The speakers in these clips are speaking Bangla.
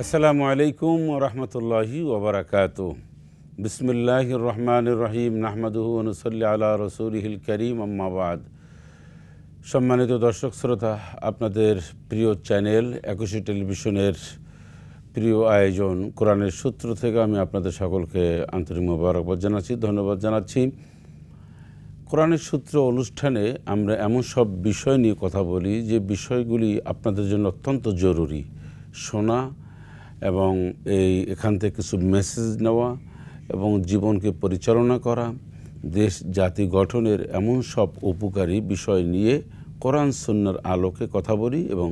আসসালামু আলাইকুম ওয়া রাহমাতুল্লাহি ওয়া বারাকাতুহু। বিসমিল্লাহির রহমানির রহিম। নাহমাদুহু ওয়া নুসাল্লি আলা রাসূলিহিল কারীম, আম্মা বাদ। সম্মানিত দর্শক শ্রোতা, আপনাদের প্রিয় চ্যানেল একুশে টেলিভিশনের প্রিয় আয়োজন কোরআনের সূত্র থেকে আমি আপনাদের সকলকে আন্তরিক মোবারকবাদ জানাচ্ছি, ধন্যবাদ জানাচ্ছি। কোরআনের সূত্র অনুষ্ঠানে আমরা এমন সব বিষয় নিয়ে কথা বলি যে বিষয়গুলি আপনাদের জন্য অত্যন্ত জরুরি শোনা এবং এখান থেকে কিছু মেসেজ নেওয়া এবং জীবনকে পরিচালনা করা, দেশ জাতি গঠনের এমন সব উপকারী বিষয় নিয়ে কোরআন সুন্নাহর আলোকে কথা বলি এবং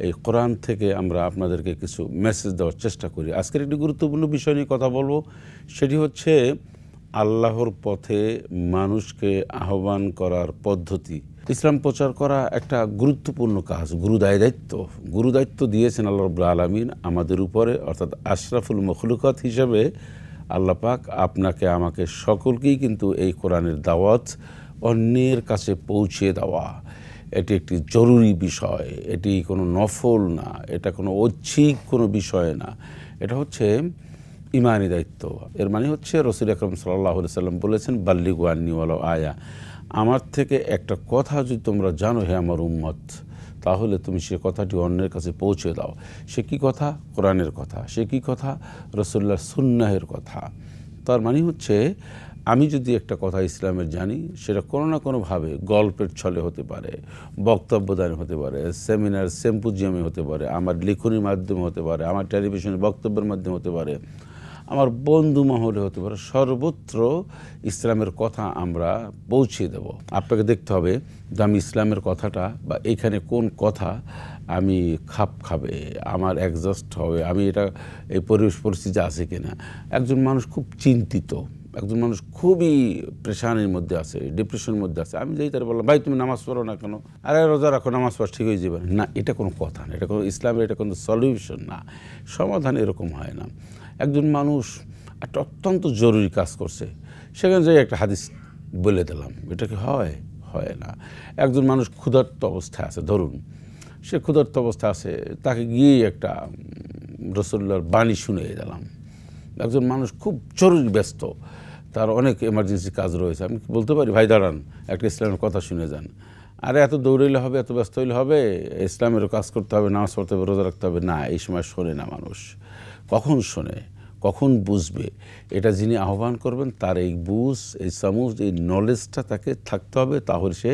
এই কোরআন থেকে আমরা আপনাদেরকে কিছু মেসেজ দেওয়ার চেষ্টা করি। আজকের একটি গুরুত্বপূর্ণ বিষয় নিয়ে কথা বলবো, সেটি হচ্ছে আল্লাহর পথে মানুষকে আহ্বান করার পদ্ধতি। ইসলাম প্রচার করা একটা গুরুত্বপূর্ণ কাজ, গুরুদায়িত্ব দিয়েছেন আল্লাহ রাব্বুল আলামিন আমাদের উপরে, অর্থাৎ আশরাফুল মখলুকাত হিসাবে আল্লাহ পাক আপনাকে আমাকে সকলকেই কিন্তু এই কোরআনের দাওয়াত অন্যের কাছে পৌঁছে দেওয়া এটি একটি জরুরি বিষয়। এটি কোনো নফল না, এটা কোনো ঐচ্ছিক কোনো বিষয় না, এটা হচ্ছে ইমানি দায়িত্ব। এর মানে হচ্ছে রাসূল আকরাম সাল্লাল্লাহু আলাইহি ওয়াসাল্লাম বলেছেন, বাল্লিগু আন্নী ওয়ালাউ আয়া, আমার থেকে একটা কথা যদি তোমরা জানো হে আমার উম্মত, তাহলে তুমি সে কথাটি অন্যের কাছে পৌঁছে দাও। সে কী কথা? কোরআনের কথা। সে কী কথা? রাসূলুল্লাহর সুন্নাহের কথা। তার মানে হচ্ছে আমি যদি একটা কথা ইসলামের জানি, সেটা কোনো না কোনোভাবে গল্পের ছলে হতে পারে, বক্তব্য দানে হতে পারে, সেমিনার সিম্পোজিয়ামে হতে পারে, আমার লেখনীর মাধ্যমে হতে পারে, আমার টেলিভিশনের বক্তব্যের মাধ্যমে হতে পারে, আমার বন্ধু মহলে হতে পারে, সর্বত্র ইসলামের কথা আমরা পৌঁছে দেব। আপনাকে দেখতে হবে যে আমি ইসলামের কথাটা বা এইখানে কোন কথা আমি খাপ খাবে, আমার অ্যাডজাস্ট হবে, আমি এটা এই পরিবেশ পরিস্থিতি আছে কিনা। একজন মানুষ খুব চিন্তিত, একজন মানুষ খুবই প্রেশানির মধ্যে আছে, ডিপ্রেশনের মধ্যে আছে, আমি যেই তারা বললাম, ভাই তুমি নামাজ পড়ো না কেন? আরে রোজা রাখো, নামাজ পড়া ঠিক হয়ে যাবে না। এটা কোনো কথা না, এটা কোনো ইসলামের এটা কোনো সলিউশন না, সমাধান এরকম হয় না। একজন মানুষ একটা অত্যন্ত জরুরি কাজ করছে, সেখানে যাই একটা হাদিস বলে দিলাম, এটা কি হয়? হয় না। একজন মানুষ ক্ষুধার্ত অবস্থায় আছে, ধরুন সে ক্ষুধার্ত অবস্থায় আছে, তাকে গিয়ে একটা রাসূলুল্লাহর বাণী শুনিয়ে দিলাম। একজন মানুষ খুব জরুরি ব্যস্ত, তার অনেক এমার্জেন্সি কাজ রয়েছে, আমি বলতে পারি ভাই দাঁড়ান একটা ইসলামের কথা শুনে যান। আরে এত দৌড়াইলে হবে, এত ব্যস্ত হইলে হবে? ইসলামেরও কাজ করতে হবে, নামাজ পড়তে হবে, রোজা রাখতে হবে না। এই সময় শোনে না মানুষ। কখন শোনে, কখন বুঝবে? এটা যিনি আহ্বান করবেন তার এই বুঝ, এই সামুজ, এই নলেজটা তাকে থাকতে হবে, তাহলে সে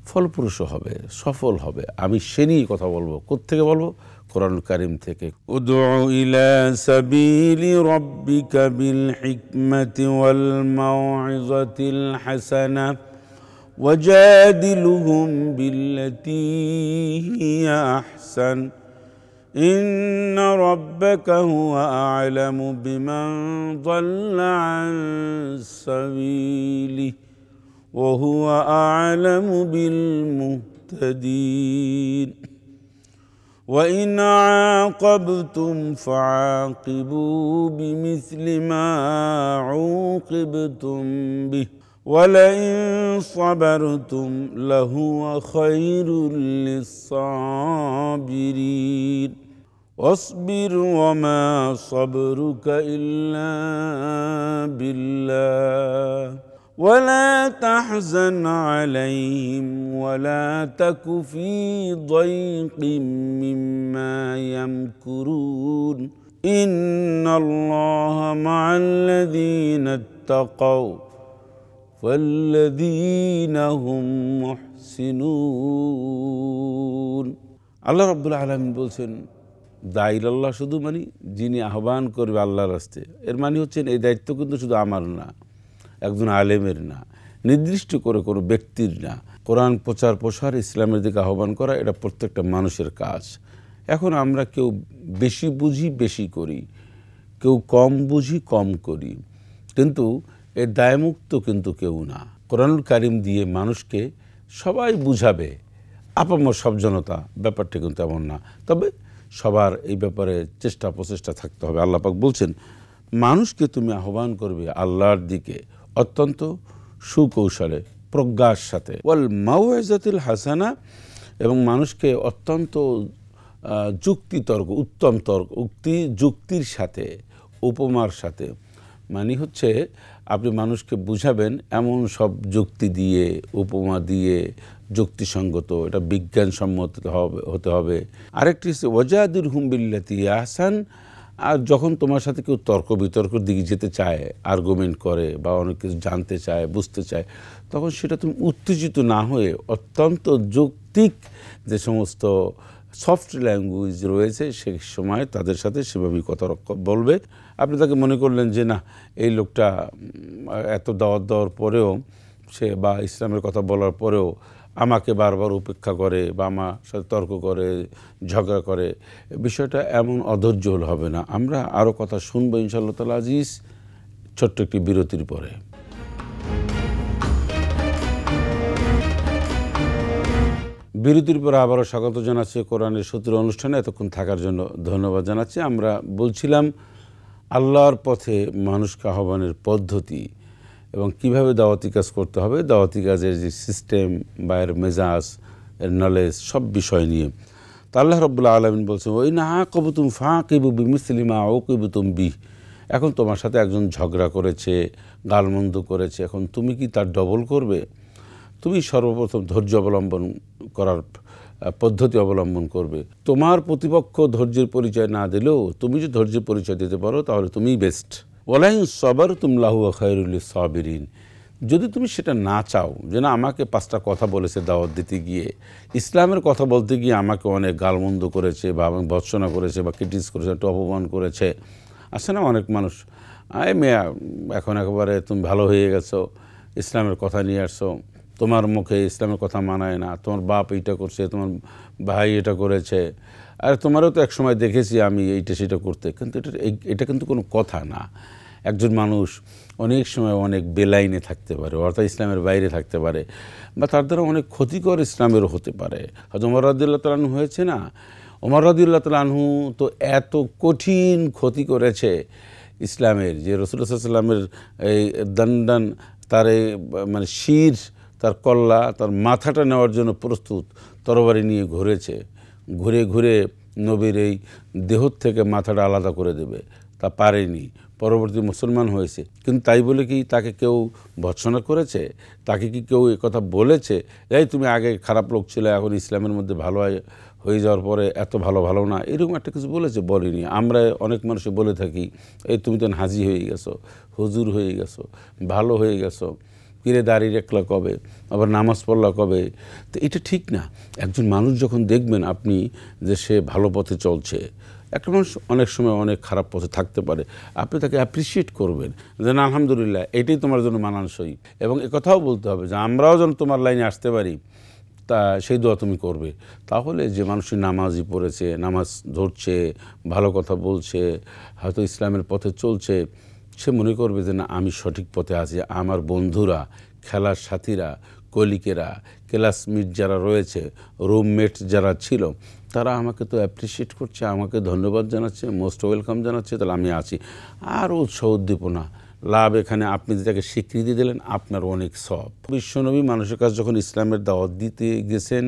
ফলপ্রসূ হবে, সফল হবে। আমি সে নিয়েই কথা বলবো। কোত্থেকে বলবো? কোরআন কারীম থেকে। উদউ ইলা সাবিলি রাব্বিকা বিল হিকমাতি ওয়াল মাউইযাতিল হাসানা ওয়াজাদিলুহুম বিল্লাতী হিয়া আহসান ইন্না রাব্বাকা হুয়া আ'লামু বিমান যাল্লা আন সাবিলিহি ওয়া হুয়া আ'লামু বিল মুহতাদিন ওয়া ইন আ'আকাবতুম ফা'আকিবু বিমিসলি মা উকিবতুম বিহি ওয়া লাইন সাবারতুম লাহুয়া খায়রুল লিস-সাবিরিন ওয়াসবির ওয়া মা সাবরুকা ইল্লা বিল্লাহ ওয়া লা তাহজান আলাইহিম ওয়া লা তাকু ফী দাইকিম মিম্মা ইয়ামকুরুন ইন্নাল্লাহা মা'আল্লাযীনা ইত্তাকাও ওয়াল্লাযীনা হুম মুহসিনুন। আল্লাহ রাব্বুল আলামিন বলছেন, দাইলাল্লাহ শুধু মানে যিনি আহ্বান করবে আল্লাহর রাস্তে। এর মানে হচ্ছেন এই দায়িত্ব কিন্তু শুধু আমার না, একজন আলেমের না, নির্দিষ্ট করে কোনো ব্যক্তির না। কোরআন প্রচার প্রসার, ইসলামের দিকে আহ্বান করা, এটা প্রত্যেকটা মানুষের কাজ। এখন আমরা কেউ বেশি বুঝি, বেশি করি, কেউ কম বুঝি, কম করি, কিন্তু এর দায়মুক্ত কিন্তু কেউ না। কোরআনুল কারীম দিয়ে মানুষকে সবাই বুঝাবে, আপামর সব জনতা, ব্যাপারটা কিন্তু এমন না। তবে সবার এই ব্যাপারে চেষ্টা প্রচেষ্টা থাকতে হবে। আল্লাহ পাক বলছেন, মানুষকে তুমি আহ্বান করবে আল্লাহর দিকে অত্যন্ত সুকৌশলে, প্রজ্ঞার সাথে, ওয়াল মাউইযাতিল হাসানা, এবং মানুষকে অত্যন্ত যুক্তিতর্ক, উত্তম তর্ক, যুক্তির সাথে, উপমার সাথে, মানে হচ্ছে আপনি মানুষকে বুঝাবেন এমন সব যুক্তি দিয়ে, উপমা দিয়ে, যুক্তিসঙ্গত, এটা বিজ্ঞানসম্মত হতে হবে। আরেকটি হচ্ছে ওয়াজাদিলহুম বিল্লাতি আহসান। আর যখন তোমার সাথে কেউ তর্ক বিতর্কের দিকে যেতে চায়, আর্গুমেন্ট করে বা অনেক কিছু জানতে চায়, বুঝতে চায়, তখন সেটা তুমি উত্তেজিত না হয়ে অত্যন্ত যৌক্তিক যে সমস্ত সফট ল্যাঙ্গুয়েজ রয়েছে সেই সময় তাদের সাথে সেভাবেই কথা বলবে। আপনি তাকে মনে করলেন যে না, এই লোকটা এত দাওয়াত দেওয়ার পরেও সে বা ইসলামের কথা বলার পরেও আমাকে বারবার উপেক্ষা করে বা আমার সাথে তর্ক করে, ঝগড়া করে, বিষয়টা এমন অধৈর্য হবে না। আমরা আরও কথা শুনবো ইনশাআল্লাহ তাআলা আজিজ, ছোট্ট একটি বিরতির পরে। বিরতির পরে আবারও স্বাগত জানাচ্ছি কোরআনের সূত্র অনুষ্ঠানে। এতক্ষণ থাকার জন্য ধন্যবাদ জানাচ্ছি। আমরা বলছিলাম আল্লাহর পথে মানুষকে আহ্বানের পদ্ধতি এবং কিভাবে দাওয়াতি কাজ করতে হবে, দাওয়াতি কাজের যে সিস্টেম বা এর মেজাজ, এর নলেজ, সব বিষয় নিয়ে। তা আল্লাহ রাব্বুল আলামিন বলছেন ওই না আকিবতুম ফাকিবু বিমিসলি মা উকিবতুম বিহ। এখন তোমার সাথে একজন ঝগড়া করেছে, গালমন্দ করেছে, এখন তুমি কি তার ডবল করবে? তুমি সর্বপ্রথম ধৈর্য অবলম্বন করার পদ্ধতি অবলম্বন করবে। তোমার প্রতিপক্ষ ধৈর্যের পরিচয় না দিলেও তুমি যদি ধৈর্যের পরিচয় দিতে পারো তাহলে তুমিই বেস্ট। ওয়ালাইন সাবারতুম লাহুয়া খায়রুল লিস-সাবিরিন। যদি তুমি সেটা না চাও, যে না আমাকে 5টা কথা বলেছে দাওয়াত দিতে গিয়ে, ইসলামের কথা বলতে গিয়ে আমাকে অনেক গালমন্দ করেছে বা আমাকে ভৎসনা করেছে বা ক্রিটিস করেছে, একটু অপমান করেছে, আসে না অনেক মানুষ, মেয়া এখন একেবারে তুমি ভালো হয়ে গেছো, ইসলামের কথা নিয়ে আসছো, তোমার মুখে ইসলামের কথা মানায় না, তোমার বাপ এইটা করছে, তোমার ভাই এটা করেছে, আর তোমারও তো একসময় দেখেছি আমি এইটা সেটা করতে। কিন্তু এটা কিন্তু কোনো কথা না। একজন মানুষ অনেক সময় অনেক বেলাইনে থাকতে পারে, অর্থাৎ ইসলামের বাইরে থাকতে পারে, বা তার দ্বারা অনেক ক্ষতিকর ইসলামেরও হতে পারে। হয়তো ওমর রাদিয়াল্লাহু তাআলা আনহু হয়েছে না, ওমর রাদিয়াল্লাহু তাআলা আনহু তো এত কঠিন ক্ষতি করেছে ইসলামের, যে রাসূলুল্লাহ সাল্লাল্লাহু আলাইহি ওয়াসাল্লামের এই দণ্ডন, তার মানে শির, তার কল্লা, তার মাথাটা নেওয়ার জন্য প্রস্তুত, তরবারি নিয়ে ঘুরেছে, ঘুরে ঘুরে নবীর এই দেহ থেকে মাথাটা আলাদা করে দেবে, তা পারেনি। পরবর্তী মুসলমান হয়েছে, কিন্তু তাই বলে কি তাকে কেউ ভৎসনা করেছে? তাকে কি কেউ কথা বলেছে এই তুমি আগে খারাপ লোক ছিলে, এখন ইসলামের মধ্যে ভালো হয়ে যাওয়ার পরে এত ভালো না, এরকম একটা কিছু বলেছে? বলেনি। আমরা অনেক মানুষে বলে থাকি এই তুমি তো হাজি হয়ে গেছো, হুজুর হয়ে গেছো, ভালো হয়ে গেছো, পীরে দাড়ি রাখলা কবে, আবার নামাজ পড়লা কবে। তো এটা ঠিক না। একজন মানুষ যখন দেখবেন আপনি যে সে ভালো পথে চলছে, একটা মানুষ অনেক সময় অনেক খারাপ পথে থাকতে পারে, আপনি তাকে অ্যাপ্রিসিয়েট করবেন যে না আলহামদুলিল্লাহ এটাই তোমার জন্য মানানসই, এবং একথাও বলতে হবে যে আমরাও যেন তোমার লাইনে আসতে পারি, তা সেই দোয়া তুমি করবে। তাহলে যে মানুষই নামাজই পড়েছে, নামাজ ধরছে, ভালো কথা বলছে, হয়তো ইসলামের পথে চলছে, সে মনে করবে যে না আমি সঠিক পথে আছি, আমার বন্ধুরা, খেলার সাথীরা, কলিকেরা, ক্লাসমেট যারা রয়েছে, রুমমেট যারা ছিল, তারা আমাকে তো অ্যাপ্রিসিয়েট করছে, আমাকে ধন্যবাদ জানাচ্ছে, মোস্ট ওয়েলকাম জানাচ্ছে, তাহলে আমি আছি। আরও উৎসাহ উদ্দীপনা লাভ এখানে। আপনি যেটাকে স্বীকৃতি দিলেন আপনার অনেক সব। বিশ্বনবী মানুষের কাছে যখন ইসলামের দাওয়াত দিতে গেছেন,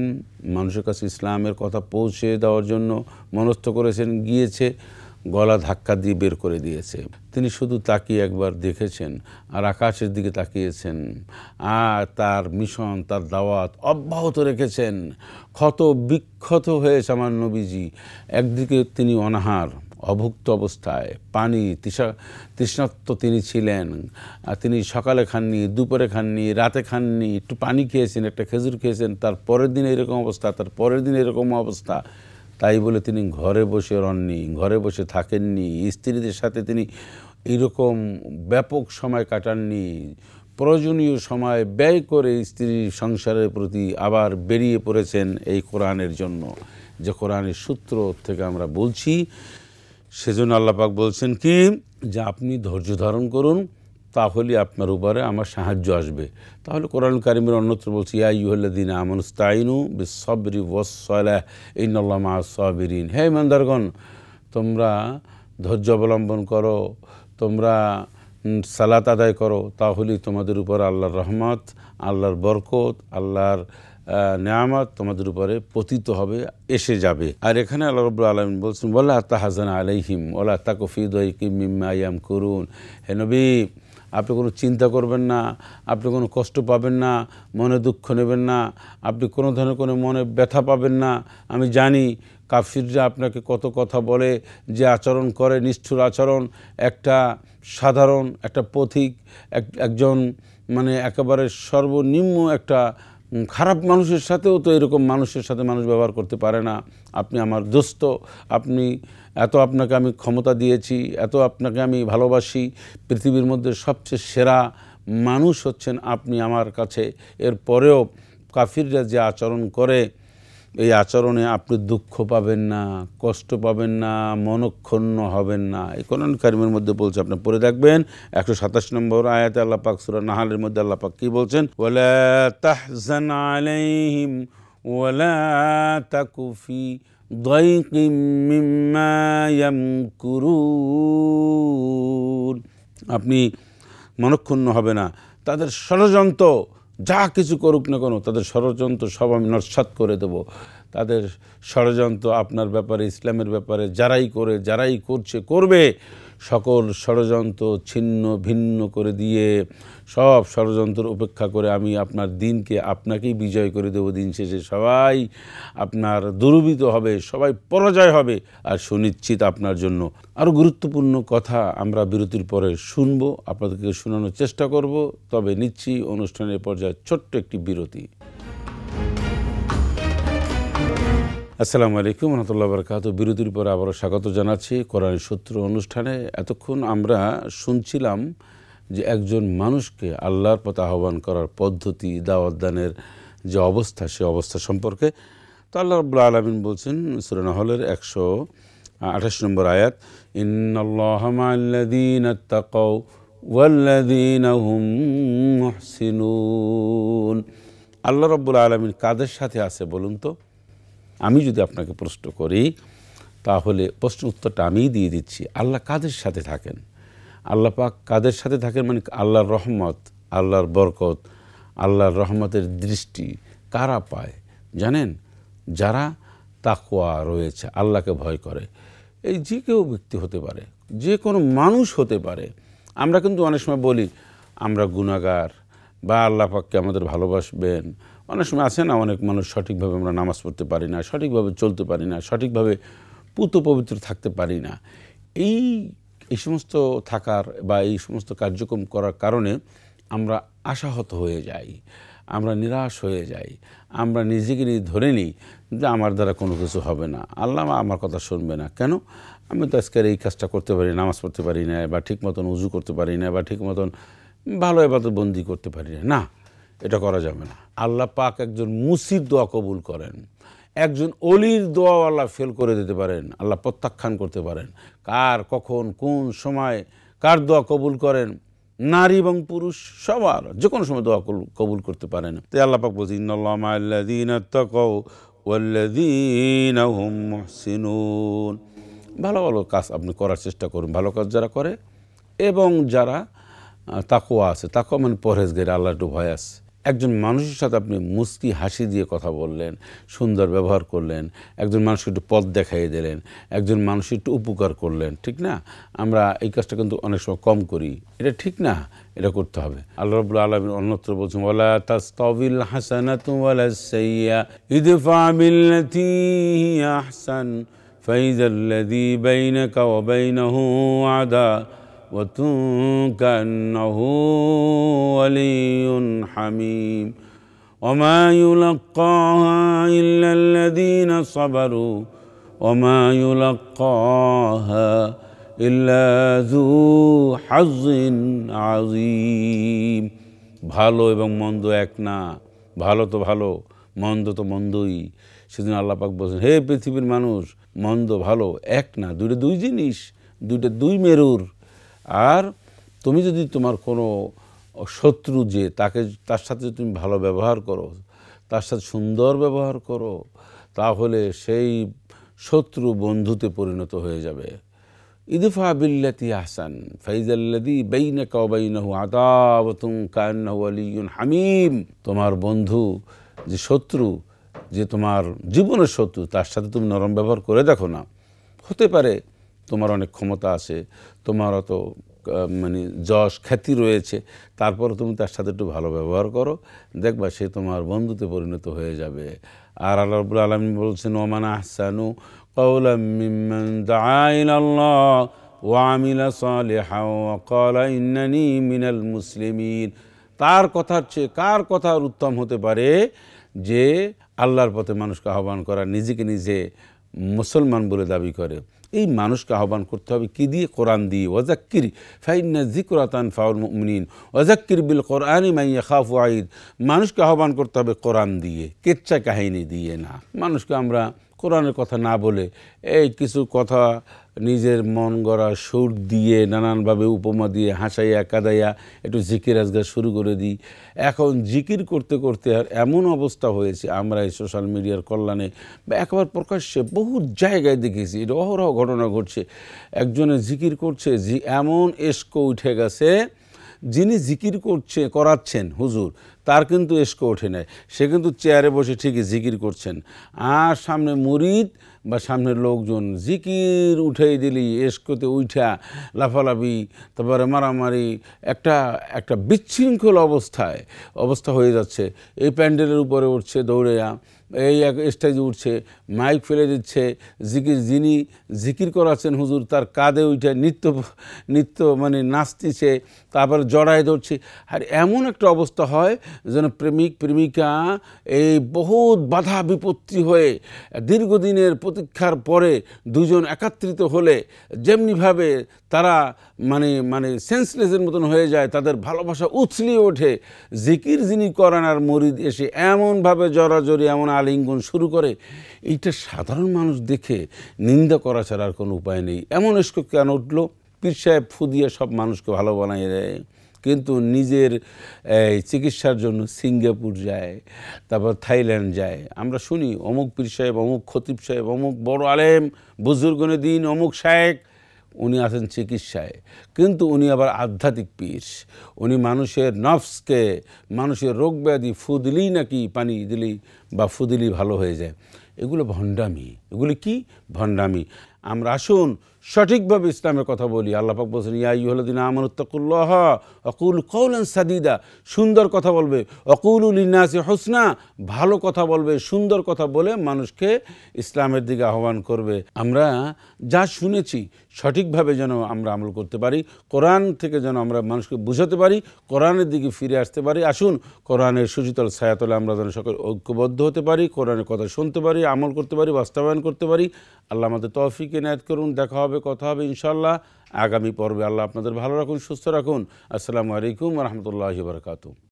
মানুষের কাছে ইসলামের কথা পৌঁছে দেওয়ার জন্য মনস্থ করেছেন, গিয়েছে, গলা ধাক্কা দিয়ে বের করে দিয়েছে। তিনি শুধু তাকিয়ে একবার দেখেছেন আর আকাশের দিকে তাকিয়েছেন, আর তার মিশন, তার দাওয়াত অব্যাহত রেখেছেন। ক্ষত বিক্ষত হয়েছে আমার নবীজি। একদিকে তিনি অনাহার, অভুক্ত অবস্থায়, পানি তৃষ্ণার্ত তিনি ছিলেন, আর তিনি সকালে খাননি, দুপুরে খাননি, রাতে খাননি, একটু পানি খেয়েছেন, একটা খেজুর খেয়েছেন, তার পরের দিন এরকম অবস্থা, তার পরের দিন এরকম অবস্থা। তাই বলে তিনি ঘরে বসে রননি, ঘরে বসে থাকেননি, স্ত্রীদের সাথে তিনি এইরকম ব্যাপক সময় কাটাননি, প্রয়োজনীয় সময় ব্যয় করে স্ত্রীর সংসারের প্রতি আবার বেরিয়ে পড়েছেন এই কোরআনের জন্য, যে কোরআনের সূত্র থেকে আমরা বলছি। সেজন্য আল্লাহ পাক বলছেন কি, যে আপনি ধৈর্য ধারণ করুন, তাহলে আপনার উপরে আমার সাহায্য আসবে। তাহলে কোরআন কারিমের অন্যত্র বলছি ইয়া আইয়ুহাল্লাযীনা আমানু ইসতাঈনু বিস-সাবরি ওয়াস-সালাহ ইন্নাল্লাহা মা'আস-সাবিরিন। হে ইমানদারগণ, তোমরা ধৈর্য অবলম্বন করো, তোমরা সালাত আদায় করো, তাহলেই তোমাদের উপর আল্লাহর রহমত, আল্লাহর বরকত, আল্লাহর নেয়ামত তোমাদের উপরে পতিত হবে, এসে যাবে। আর এখানে আল্লাহ রাব্বুল আলামিন বলছেন ওয়ালা তাহজান আলাইহিম ওয়ালা তাকু ফি দাইকিম মিম্মা ইয়ামকুরুন। হে নবী, আপনি কোনো চিন্তা করবেন না, আপনি কোনো কষ্ট পাবেন না, মনে দুঃখ নেবেন না, আপনি কোনো ধরনের কোনো মনে ব্যথা পাবেন না। আমি জানি কাফিররা আপনাকে কত কথা বলে, যে আচরণ করে নিষ্ঠুর আচরণ, একটা সাধারণ একটা পথিক, একজন মানে একেবারে সর্বনিম্ন একটা খারাপ মানুষের সাথেও তো এরকম মানুষের সাথে মানুষ ব্যবহার করতে পারে না। আপনি আমার দোস্ত, আপনি আপনাকে আমি ক্ষমতা দিয়েছি, আপনাকে আমি ভালোবাসি, পৃথিবীর মধ্যে সবচেয়ে সেরা মানুষ হচ্ছেন আপনি আমার কাছে। এরপরেও কাফিররা যে আচরণ করে, এই আচরণে আপনি দুঃখ পাবেন না, কষ্ট পাবেন না, মনক্ষুণ্ণ হবেন না। এই কোরআন কারীমের মধ্যে বলছে, আপনি পড়ে দেখবেন 127 নম্বর আয়াতে আল্লাহ পাক সূরা নাহলের মধ্যে আল্লাহ পাক কি বলছেন, ওয়ালা তাহজান আলাইহিম ওয়ালা তাকু ফি দাইকিম মিম্মা ইয়ামকুরুন। আপনি মনক্ষুণ্ণ হবে না, তাদের ষড়যন্ত্র যা কিছু করুক না কেন, তাদের ষড়যন্ত্র সব আমি নস্যাৎ করে দেব। তাদের ষড়যন্ত্র আপনার ব্যাপারে, ইসলামের ব্যাপারে যারাই করবে, সকল ষড়যন্ত্র ছিন্ন ভিন্ন করে দিয়ে, সব ষড়যন্ত্র উপেক্ষা করে আমি আপনার দিনকে আপনাকেই বিজয় করে দেব। দিন শেষে সবাই আপনার দুর্বৃত হবে, সবাই পরাজয় হবে, আর সুনিশ্চিত আপনার জন্য। আরও গুরুত্বপূর্ণ কথা আমরা বিরতির পরে শুনব, আপনাদেরকে শোনানোর চেষ্টা করব। তবে নিচ্ছি অনুষ্ঠানের পর্যায়ে ছোট্ট একটি বিরতি। আসসালামু আলাইকুম ওয়া রাহমাতুল্লাহি ওয়া বারাকাতুহু। বিরতির পরে আবারও স্বাগত জানাচ্ছি কোরআন সূত্র অনুষ্ঠানে। এতক্ষণ আমরা শুনছিলাম যে একজন মানুষকে আল্লাহর পথে আহ্বান করার পদ্ধতি, দাওয়াত দানের যে অবস্থা, সে অবস্থা সম্পর্কে। তো আল্লাহ রাব্বুল আলামিন বলছেন সূরা নাহলের 128 নম্বর আয়াত, ইন্নাল্লাহা মা'আল্লাযীনা তাকাউ ওয়াল্লাযীনা হুম মুহসিনুন। আল্লাহ রাব্বুল আলামিন কাদের সাথে আছে বলুন তো? আমি যদি আপনাকে প্রশ্ন করি, তাহলে প্রশ্নের উত্তরটা আমিই দিয়ে দিচ্ছি। আল্লাহ কাদের সাথে থাকেন? আল্লাহ পাক কাদের সাথে থাকেন মানে আল্লাহর রহমত, আল্লাহর বরকত, আল্লাহর রহমতের দৃষ্টি কারা পায় জানেন? যারা তাকওয়া রয়েছে, আল্লাহকে ভয় করে। এই যে কেউ ব্যক্তি হতে পারে, যে কোনো মানুষ হতে পারে। আমরা কিন্তু অনেক সময় বলি আমরা গুনাহগার, বা আল্লাহ পাককে আমাদের ভালোবাসবেন। অনেক সময় আছে না, অনেক মানুষ সঠিকভাবে আমরা নামাজ পড়তে পারি না, সঠিকভাবে চলতে পারি না, সঠিকভাবে পুত পবিত্র থাকতে পারি না। এই সমস্ত থাকার বা এই সমস্ত কার্যক্রম করার কারণে আমরা আশাহত হয়ে যাই, আমরা নিরাশ হয়ে যাই, আমরা নিজেকে ধরে নিই যে আমার দ্বারা কোনো কিছু হবে না, আল্লাহ আমার কথা শুনবে না। কেন? আমি তো আজকের এই কাজটা করতে পারি, নামাজ পড়তে পারি না, বা ঠিক মতন উজু করতে পারি না, বা ঠিক মতন ভালো ইবাদতবন্দি করতে পারি না। না, এটা করা যাবে না। আল্লাহ পাক একজন মুসির দোয়া কবুল করেন, একজন অলির দোয়া আল্লাহ ফেল করে দিতে পারেন, আল্লাহ প্রত্যাখ্যান করতে পারেন। কার কখন কোন সময় কার দোয়া কবুল করেন, নারী এবং পুরুষ সবার যে কোনো সময় দোয়া কবুল করতে পারেন। তাই আল্লাহ পাক বলছেন ইন্নাল্লাহা মা'আল্লাযীনা তাকাউ ওয়াল্লাযীনা হুম মুহসিনুন। ভালো ভালো কাজ আপনি করার চেষ্টা করুন, ভালো কাজ যারা করে এবং যারা তাকওয়া আছে। তাকওয়া মানে পরহেজগার, আল্লাহর একটু ভয় আছে। একজন মানুষের সাথে আপনি মুস্কি হাসি দিয়ে কথা বললেন, সুন্দর ব্যবহার করলেন, একজন মানুষকে একটু পথ দেখাইয়ে দিলেন, একজন মানুষের একটু উপকার করলেন, ঠিক না? আমরা এই কাজটা কিন্তু অনেক সময় কম করি। এটা ঠিক না, এটা করতে হবে। আল্লাহ রাব্বুল আলামিন অন্যত্র বলছেন ওয়ালা তাস্তাবিল হাসানাতু ওয়ালা সাইয়্যা ইদফা বিল্লাতী হিয়া আহসান ফাইযাল্লাযী বাইনাকা ওয়া বাইনাহু আদা وَكَأَنَّهُ وَلِيٌّ حَمِيمٌ وَمَا يُلَقَّاهَا إِلَّا الَّذِينَ صَبَرُوا وَمَا يُلَقَّاهَا إِلَّا ذُو حَظٍّ عَظِيمٍ। ভালো এবং মন্দ এক না, ভালো তো ভালো, মন্দ তো মন্দই। সেদিন আল্লাহ পাক বলছেন, হে পৃথিবীর মানুষ, মন্দ ভালো এক না, দুই জিনিস, দুই মেরুর। আর তুমি যদি তোমার কোনো শত্রু যে তার সাথে তুমি ভালো ব্যবহার করো, তার সাথে সুন্দর ব্যবহার করো, তাহলে সেই শত্রু বন্ধুতে পরিণত হয়ে যাবে। ইদফা বিল্লাতি আহসান ফাইযাল্লাযী বাইনাকা ওয়া বাইনাহু আদাওয়াতুন কাআন্নাহু ওয়ালিয়্যুন হামীম। তোমার বন্ধু যে শত্রু, যে তোমার জীবনের শত্রু, তার সাথে তুমি নরম ব্যবহার করে দেখো না। হতে পারে তোমার অনেক ক্ষমতা আছে, তোমার অত মানে যশ খ্যাতি রয়েছে, তারপর তুমি তার সাথে একটু ভালো ব্যবহার করো, দেখবা সে তোমার বন্ধুতে পরিণত হয়ে যাবে। আর আল্লাহ রাব্বুল আলামিন বলছেন, ওমান আহসানু কাওলাম মিম্মান দাআ ইলাল্লাহ ওয়া আমিলা সালিহান ওয়া ক্বালা ইন্নানি মিনাল মুসলিমিন। তার কথার চেয়ে কার কথার উত্তম হতে পারে যে আল্লাহর পথে মানুষকে আহ্বান করা, নিজেকে নিজে মুসলমান বলে দাবি করে। এই মানুষকে আহ্বান করতে হবে কি দিয়ে? কোরআন দিয়ে। ওয়াজাক্কির ফাইন্না যিকরা তানফাউল মুমিনিন ওয়াজাক্কির বিল কোরআনি মান ইয়াখাফু ওয়াঈদ। মানুষকে আহ্বান করতে হবে কোরআন দিয়ে, কেচ্চা কাহিনী দিয়ে না। মানুষকে আমরা কোরআনের কথা না বলে এই কিছু কথা নিজের মন গড়া সুর দিয়ে, নানানভাবে উপমা দিয়ে, হাসাইয়া কাদাইয়া একটু জিকির আজগার শুরু করে দিই। এখন জিকির করতে করতে আর এমন অবস্থা হয়েছে, আমরা এই সোশ্যাল মিডিয়ার কল্যাণে বা একেবারে প্রকাশ্যে বহু জায়গায় দেখেছি, এটা অহরহ ঘটনা ঘটছে। একজনে জিকির করছে, এমন এসকো উঠে গেছে, যিনি জিকির করাচ্ছেন হুজুর, তার কিন্তু এসকো ওঠে নাই। সে কিন্তু চেয়ারে বসে ঠিকই জিকির করছেন, আর সামনে মুরিদ বা সামনের লোকজন জিকির উঠেই দিলি এসকোতে উঠা লাফালাফি, তারপরে মারামারি, একটা বিশৃঙ্খল অবস্থা হয়ে যাচ্ছে। এই প্যান্ডেলের উপরে উঠছে দৌড়েয়া, এই এক স্টেজে উঠছে, মাইক ফেলে দিচ্ছে, যিনি জিকির করাচ্ছেন হুজুর, তার কাঁধে উঠে নৃত্য মানে নাচতেছে, তারপরে জড়ায় ধরছে। আর এমন একটা অবস্থা হয় যেন প্রেমিক প্রেমিকা এই বহুত বাধা বিপত্তি হয়ে দীর্ঘদিনের প্রতীক্ষার পরে দুজন একাত্রিত হলে যেমনিভাবে তারা মানে সেন্সলেসের মতন হয়ে যায়, তাদের ভালোবাসা উছলিয়ে ওঠে, জিকির যিনি করেন আর মুরিদ এসে এমনভাবে জড়াজড়ি, এমন আলিঙ্গন শুরু করে, এইটা সাধারণ মানুষ দেখে নিন্দা করা ছাড়া আর কোনো উপায় নেই। এমন এসকো কেন উঠলো? পীর সাহেব ফু দিয়ে সব মানুষকে ভালো বানিয়ে দেয়, কিন্তু নিজের চিকিৎসার জন্য সিঙ্গাপুর যায়, তারপর থাইল্যান্ড যায়। আমরা শুনি অমুক পীর সাহেব, অমুক খতিব সাহেব, অমুক বড় আলেম বুজুর্গনে দিন, অমুক শায়েক, উনি আছেন চিকিৎসায়, কিন্তু উনি আবার আধ্যাত্মিক পীর। উনি মানুষের নফসকে, মানুষের রোগ ব্যাধি ফু দিলেই নাকি, পানি দিলেই বা ফু দিলেই ভালো হয়ে যায়। এগুলো ভণ্ডামি। এগুলো কি? ভণ্ডামি। আমরা আসুন সঠিকভাবে ইসলামের কথা বলি। আল্লাহ পাক বলছেন, ইয়া আইয়ুহাল্লাযীনা আমানুত্তাকুল্লাহ ওয়া কুলু কাওলান সাদীদা। সুন্দর কথা বলবে, ওয়াকুলু লিন্নাসি হুসনা, ভালো কথা বলবে, সুন্দর কথা বলে মানুষকে ইসলামের দিকে আহ্বান করবে। আমরা যা শুনেছি সঠিকভাবে যেন আমরা আমল করতে পারি, কোরআন থেকে যেন আমরা মানুষকে বুঝাতে পারি, কোরআনের দিকে ফিরে আসতে পারি। আসুন কোরআনের সুশীতল ছায়াতলে আমরা যেন সকলে ঐক্যবদ্ধ হতে পারি, কোরআনের কথা শুনতে পারি, আমল করতে পারি, বাস্তবায়ন করতে পারি। আল্লাহ আমাদের তৌফিক ইনায়াত করুন। দেখা হবে, কথা হবে ইনশাআল্লাহ আগামী পর্বে। আল্লাহ আপনাদের ভালো রাখুন, সুস্থ রাখুন। আসসালামু আলাইকুম ওয়া রাহমাতুল্লাহি ওয়া বারাকাতুহু।